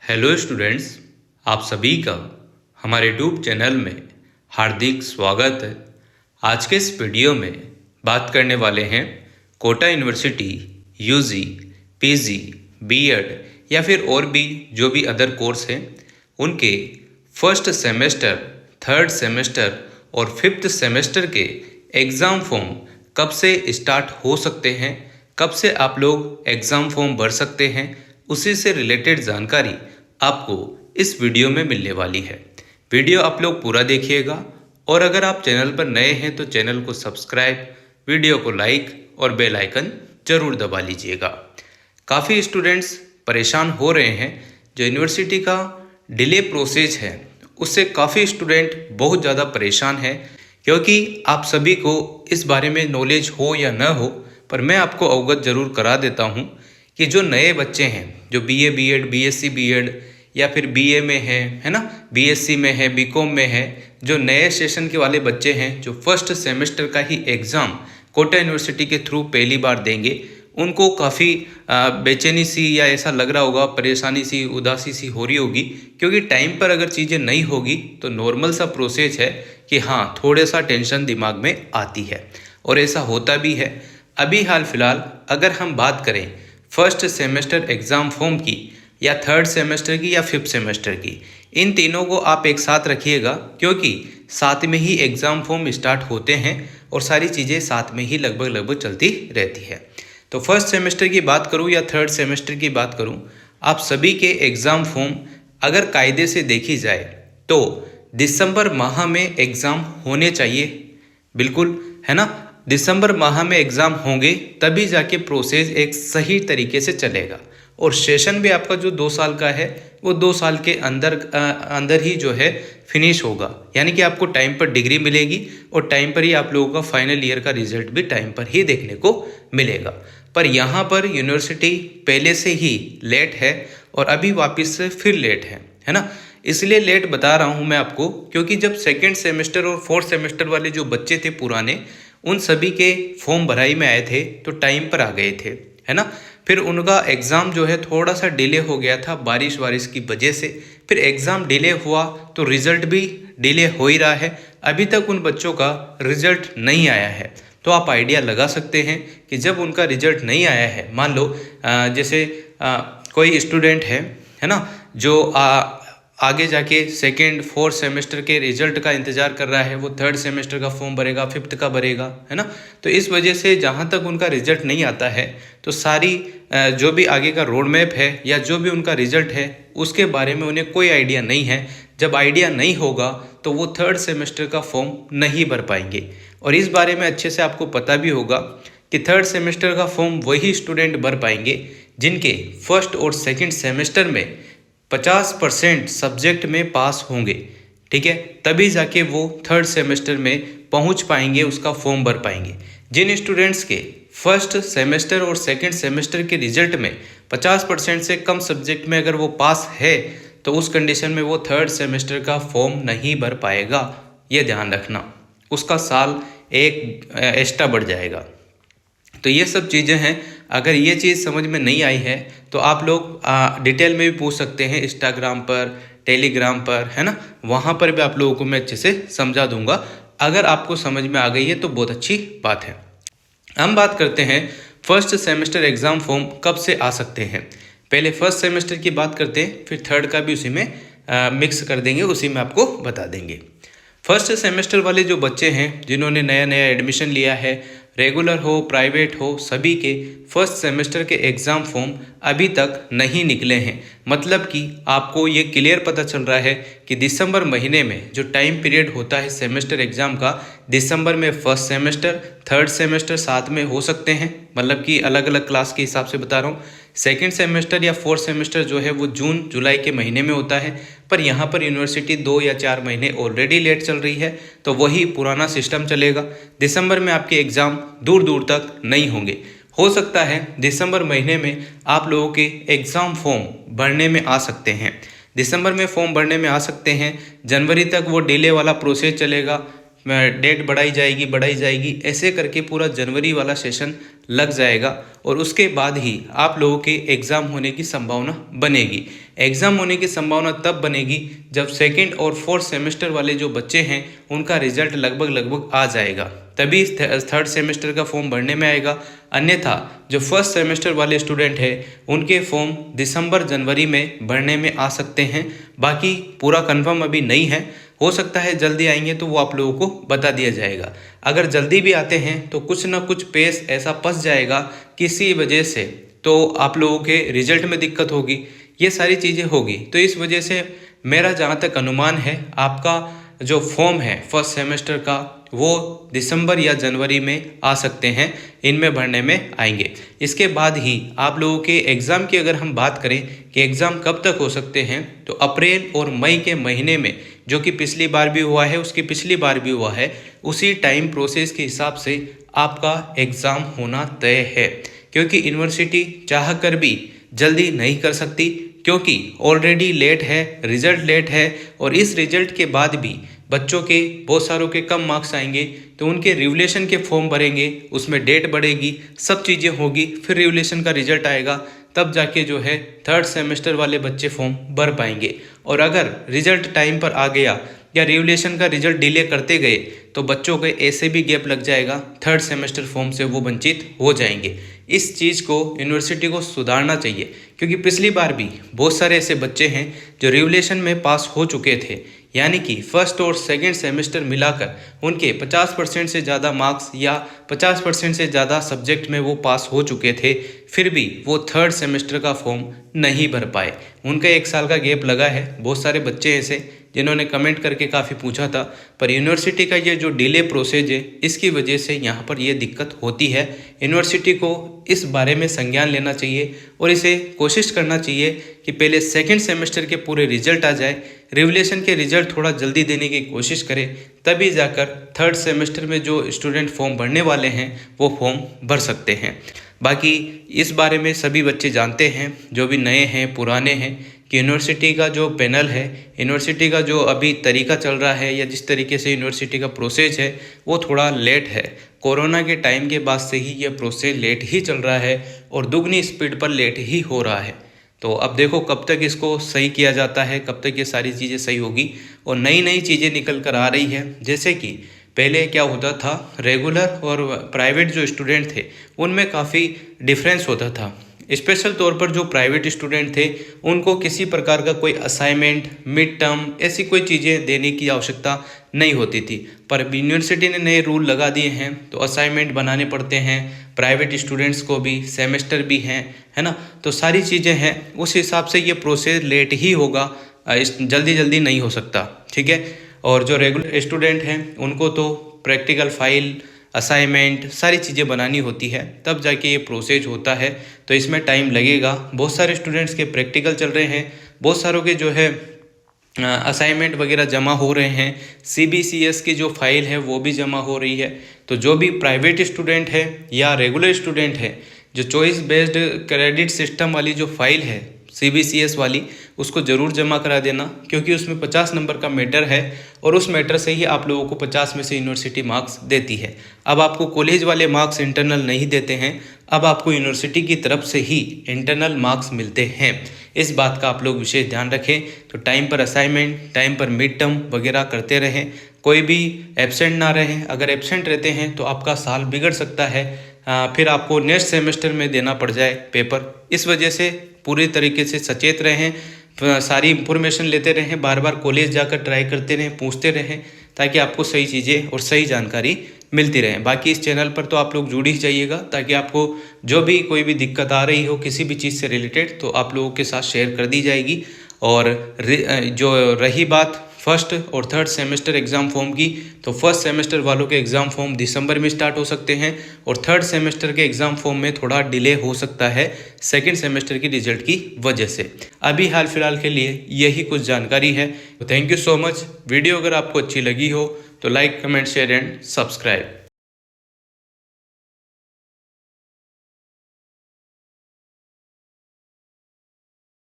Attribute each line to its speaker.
Speaker 1: Hello students, आप सभी का हमारे यूट्यूब चैनल में हार्दिक स्वागत है। आज के इस वीडियो में बात करने वाले हैं Kota university UG, PG, BEd या फिर और भी जो भी अदर कोर्स हैं उनके फर्स्ट सेमेस्टर, थर्ड सेमेस्टर और फिफ्थ सेमेस्टर के एग्ज़ाम फॉर्म कब से स्टार्ट हो सकते हैं, कब से आप लोग एग्ज़ाम फॉर्म भर सकते हैं, उसी से रिलेटेड जानकारी आपको इस वीडियो में मिलने वाली है। वीडियो आप लोग पूरा देखिएगा और अगर आप चैनल पर नए हैं तो चैनल को सब्सक्राइब, वीडियो को लाइक और बेल आइकन जरूर दबा लीजिएगा। काफ़ी स्टूडेंट्स परेशान हो रहे हैं। जो यूनिवर्सिटी का डिले प्रोसेस है उससे काफ़ी स्टूडेंट बहुत ज़्यादा परेशान है, क्योंकि आप सभी को इस बारे में नॉलेज हो या न हो, पर मैं आपको अवगत जरूर करा देता हूँ कि जो नए बच्चे हैं, जो बीए बीएड, बीएससी बीएड या फिर बीए में है ना, बीएससी में है, बीकॉम में है, जो नए सेशन के वाले बच्चे हैं, जो फर्स्ट सेमेस्टर का ही एग्ज़ाम कोटा यूनिवर्सिटी के थ्रू पहली बार देंगे, उनको काफ़ी बेचैनी सी या ऐसा लग रहा होगा, परेशानी सी, उदासी सी हो रही होगी, क्योंकि टाइम पर अगर चीज़ें नहीं होगी तो नॉर्मल सा प्रोसेस है कि हाँ, थोड़ा सा टेंशन दिमाग में आती है और ऐसा होता भी है। अभी हाल फिलहाल अगर हम बात करें फर्स्ट सेमेस्टर एग्ज़ाम फॉर्म की या थर्ड सेमेस्टर की या फिफ्थ सेमेस्टर की, इन तीनों को आप एक साथ रखिएगा, क्योंकि साथ में ही एग्ज़ाम फॉर्म स्टार्ट होते हैं और सारी चीज़ें साथ में ही लगभग चलती रहती है। तो फर्स्ट सेमेस्टर की बात करूं या थर्ड सेमेस्टर की बात करूं, आप सभी के एग्ज़ाम फॉर्म अगर कायदे से देखी जाए तो दिसंबर माह में एग्ज़ाम होने चाहिए, बिल्कुल, है ना। दिसंबर माह में एग्ज़ाम होंगे तभी जाके प्रोसेस एक सही तरीके से चलेगा और सेशन भी आपका जो 2 साल का है वो 2 साल के अंदर ही जो है फिनिश होगा, यानी कि आपको टाइम पर डिग्री मिलेगी और टाइम पर ही आप लोगों का फाइनल ईयर का रिजल्ट भी टाइम पर ही देखने को मिलेगा। पर यहाँ पर यूनिवर्सिटी पहले से ही लेट है और अभी वापस से फिर लेट है ना। इसलिए लेट बता रहा हूँ मैं आपको, क्योंकि जब सेकेंड सेमेस्टर और फोर्थ सेमेस्टर वाले जो बच्चे थे पुराने, उन सभी के फॉर्म भराई में आए थे तो टाइम पर आ गए थे, है ना। फिर उनका एग्ज़ाम जो है थोड़ा सा डिले हो गया था बारिश वारिश की वजह से, फिर एग्ज़ाम डिले हुआ तो रिज़ल्ट भी डिले हो ही रहा है। अभी तक उन बच्चों का रिज़ल्ट नहीं आया है। तो आप आइडिया लगा सकते हैं कि जब उनका रिज़ल्ट नहीं आया है, मान लो जैसे कोई स्टूडेंट है ना, जो आगे जाके सेकेंड फोर्थ सेमेस्टर के रिजल्ट का इंतज़ार कर रहा है, वो थर्ड सेमेस्टर का फॉर्म भरेगा, फिफ्थ का भरेगा, है ना। तो इस वजह से जहाँ तक उनका रिजल्ट नहीं आता है तो सारी जो भी आगे का रोड मैप है या जो भी उनका रिजल्ट है उसके बारे में उन्हें कोई आइडिया नहीं है। जब आइडिया नहीं होगा तो वो थर्ड सेमेस्टर का फॉर्म नहीं भर पाएंगे। और इस बारे में अच्छे से आपको पता भी होगा कि थर्ड सेमेस्टर का फॉर्म वही स्टूडेंट भर पाएंगे जिनके फर्स्ट और सेकेंड सेमेस्टर में 50% सब्जेक्ट में पास होंगे, ठीक है, तभी जाके वो थर्ड सेमेस्टर में पहुंच पाएंगे, उसका फॉर्म भर पाएंगे। जिन स्टूडेंट्स के फर्स्ट सेमेस्टर और सेकंड सेमेस्टर के रिजल्ट में 50% से कम सब्जेक्ट में अगर वो पास है तो उस कंडीशन में वो थर्ड सेमेस्टर का फॉर्म नहीं भर पाएगा, ये ध्यान रखना, उसका साल एक एक्स्ट्रा बढ़ जाएगा। तो ये सब चीज़ें हैं। अगर ये चीज़ समझ में नहीं आई है तो आप लोग डिटेल में भी पूछ सकते हैं, इंस्टाग्राम पर, टेलीग्राम पर, है ना, वहाँ पर भी आप लोगों को मैं अच्छे से समझा दूंगा। अगर आपको समझ में आ गई है तो बहुत अच्छी बात है। हम बात करते हैं फर्स्ट सेमेस्टर एग्ज़ाम फॉर्म कब से आ सकते हैं। पहले फर्स्ट सेमेस्टर की बात करते हैं, फिर थर्ड का भी उसी में मिक्स कर देंगे, उसी में आपको बता देंगे। फर्स्ट सेमेस्टर वाले जो बच्चे हैं जिन्होंने नया नया एडमिशन लिया है, रेगुलर हो प्राइवेट हो, सभी के फर्स्ट सेमेस्टर के एग्ज़ाम फॉर्म अभी तक नहीं निकले हैं। मतलब कि आपको ये क्लियर पता चल रहा है कि दिसंबर महीने में जो टाइम पीरियड होता है सेमेस्टर एग्ज़ाम का, दिसंबर में फर्स्ट सेमेस्टर, थर्ड सेमेस्टर साथ में हो सकते हैं, मतलब कि अलग अलग क्लास के हिसाब से बता रहा हूँ। सेकेंड सेमेस्टर या फोर्थ सेमेस्टर जो है वो जून जुलाई के महीने में होता है, पर यहाँ पर यूनिवर्सिटी 2 या 4 महीने ऑलरेडी लेट चल रही है, तो वही पुराना सिस्टम चलेगा। दिसंबर में आपके एग्ज़ाम दूर दूर तक नहीं होंगे। हो सकता है दिसंबर महीने में आप लोगों के एग्ज़ाम फॉर्म भरने में आ सकते हैं, दिसंबर में फॉर्म भरने में आ सकते हैं, जनवरी तक वो डिले वाला प्रोसेस चलेगा, डेट बढ़ाई जाएगी, ऐसे करके पूरा जनवरी वाला सेशन लग जाएगा और उसके बाद ही आप लोगों के एग्ज़ाम होने की संभावना बनेगी। एग्ज़ाम होने की संभावना तब बनेगी जब सेकंड और फोर्थ सेमेस्टर वाले जो बच्चे हैं उनका रिजल्ट लगभग आ जाएगा, तभी थर्ड सेमेस्टर का फॉर्म भरने में आएगा। अन्यथा जो फर्स्ट सेमेस्टर वाले स्टूडेंट हैं उनके फॉर्म दिसंबर जनवरी में भरने में आ सकते हैं। बाकी पूरा कंफर्म अभी नहीं है, हो सकता है जल्दी आएंगे तो वो आप लोगों को बता दिया जाएगा। अगर जल्दी भी आते हैं तो कुछ ना कुछ पेस ऐसा फंस जाएगा किसी वजह से, तो आप लोगों के रिजल्ट में दिक्कत होगी, ये सारी चीज़ें होगी। तो इस वजह से मेरा जहाँ तक अनुमान है आपका जो फॉर्म है फर्स्ट सेमेस्टर का वो दिसंबर या जनवरी में आ सकते हैं, इनमें भरने में आएंगे। इसके बाद ही आप लोगों के एग्ज़ाम की अगर हम बात करें कि एग्ज़ाम कब तक हो सकते हैं, तो अप्रैल और मई के महीने में, जो कि पिछली बार भी हुआ है उसकी पिछली बार भी हुआ है, उसी टाइम प्रोसेस के हिसाब से आपका एग्ज़ाम होना तय है। क्योंकि यूनिवर्सिटी चाह कर भी जल्दी नहीं कर सकती, क्योंकि ऑलरेडी लेट है, रिजल्ट लेट है, और इस रिजल्ट के बाद भी बच्चों के बहुत सारों के कम मार्क्स आएंगे तो उनके रिवोल्यूशन के फॉर्म भरेंगे, उसमें डेट बढ़ेगी, सब चीज़ें होगी, फिर रिवोल्यूशन का रिजल्ट आएगा, तब जाके जो है थर्ड सेमेस्टर वाले बच्चे फॉर्म भर पाएंगे। और अगर रिजल्ट टाइम पर आ गया या रिवोल्यूशन का रिजल्ट डिले करते गए तो बच्चों के ऐसे भी गैप लग जाएगा, थर्ड सेमेस्टर फॉर्म से वो वंचित हो जाएंगे। इस चीज़ को यूनिवर्सिटी को सुधारना चाहिए, क्योंकि पिछली बार भी बहुत सारे ऐसे बच्चे हैं जो रिवोल्यूशन में पास हो चुके थे, यानी कि फर्स्ट और सेकंड सेमेस्टर मिलाकर उनके 50% से ज़्यादा मार्क्स या 50% से ज़्यादा सब्जेक्ट में वो पास हो चुके थे, फिर भी वो थर्ड सेमेस्टर का फॉर्म नहीं भर पाए। उनका 1 साल का गैप लगा है। बहुत सारे बच्चे ऐसे जिन्होंने कमेंट करके काफ़ी पूछा था, पर यूनिवर्सिटी का ये जो डिले प्रोसेस है इसकी वजह से यहाँ पर ये दिक्कत होती है। यूनिवर्सिटी को इस बारे में संज्ञान लेना चाहिए और इसे कोशिश करना चाहिए कि पहले सेकंड सेमेस्टर के पूरे रिजल्ट आ जाए, रिवोल्यूशन के रिजल्ट थोड़ा जल्दी देने की कोशिश करें, तभी जाकर थर्ड सेमेस्टर में जो स्टूडेंट फॉर्म भरने वाले हैं वो फॉर्म भर सकते हैं। बाकी इस बारे में सभी बच्चे जानते हैं, जो भी नए हैं पुराने हैं, कि यूनिवर्सिटी का जो पैनल है, यूनिवर्सिटी का जो अभी तरीका चल रहा है या जिस तरीके से यूनिवर्सिटी का प्रोसेस है वो थोड़ा लेट है। कोरोना के टाइम के बाद से ही ये प्रोसेस लेट ही चल रहा है और दुगनी स्पीड पर लेट ही हो रहा है। तो अब देखो कब तक इसको सही किया जाता है, कब तक ये सारी चीज़ें सही होगी और नई नई चीज़ें निकल कर आ रही है। जैसे कि पहले क्या होता था, रेगुलर और प्राइवेट जो स्टूडेंट थे उनमें काफ़ी डिफरेंस होता था। स्पेशल तौर पर जो प्राइवेट स्टूडेंट थे उनको किसी प्रकार का कोई असाइनमेंट, मिड टर्म, ऐसी कोई चीज़ें देने की आवश्यकता नहीं होती थी। पर यूनिवर्सिटी ने नए रूल लगा दिए हैं तो असाइनमेंट बनाने पड़ते हैं, प्राइवेट स्टूडेंट्स को भी, सेमेस्टर भी हैं, है ना। तो सारी चीज़ें हैं, उस हिसाब से ये प्रोसेस लेट ही होगा, जल्दी नहीं हो सकता, ठीक है। और जो रेगुलर स्टूडेंट हैं उनको तो प्रैक्टिकल फाइल, असाइनमेंट, सारी चीज़ें बनानी होती है, तब जाके ये प्रोसेस होता है, तो इसमें टाइम लगेगा। बहुत सारे स्टूडेंट्स के प्रैक्टिकल चल रहे हैं, बहुत सारों के जो है असाइनमेंट वगैरह जमा हो रहे हैं, CBCS की जो फाइल है वो भी जमा हो रही है। तो जो भी प्राइवेट स्टूडेंट है या रेगुलर स्टूडेंट है, जो चॉइस बेस्ड क्रेडिट सिस्टम वाली जो फाइल है CBCS वाली, उसको ज़रूर जमा करा देना, क्योंकि उसमें 50 नंबर का मैटर है और उस मैटर से ही आप लोगों को 50 में से यूनिवर्सिटी मार्क्स देती है। अब आपको कॉलेज वाले मार्क्स इंटरनल नहीं देते हैं, अब आपको यूनिवर्सिटी की तरफ से ही इंटरनल मार्क्स मिलते हैं। इस बात का आप लोग विशेष ध्यान रखें। तो टाइम पर असाइनमेंट, टाइम पर मिड टर्म वगैरह करते रहें, कोई भी एब्सेंट ना रहें। अगर एब्सेंट रहते हैं तो आपका साल बिगड़ सकता है, फिर आपको नेक्स्ट सेमेस्टर में देना पड़ जाए पेपर। इस वजह से पूरी तरीके से सचेत रहें, सारी इंफॉर्मेशन लेते रहें, बार बार कॉलेज जाकर ट्राई करते रहें, पूछते रहें, ताकि आपको सही चीज़ें और सही जानकारी मिलती रहे। बाकी इस चैनल पर तो आप लोग जुड़ ही जाइएगा, ताकि आपको जो भी कोई भी दिक्कत आ रही हो किसी भी चीज़ से रिलेटेड, तो आप लोगों के साथ शेयर कर दी जाएगी। और जो रही बात फर्स्ट और थर्ड सेमेस्टर एग्ज़ाम फॉर्म की, तो फर्स्ट सेमेस्टर वालों के एग्ज़ाम फॉर्म दिसंबर में स्टार्ट हो सकते हैं और थर्ड सेमेस्टर के एग्ज़ाम फॉर्म में थोड़ा डिले हो सकता है सेकंड सेमेस्टर की रिजल्ट की वजह से। अभी हाल फिलहाल के लिए यही कुछ जानकारी है। तो thank you so much. Video अगर आपको अच्छी लगी हो तो like, comment, share and subscribe.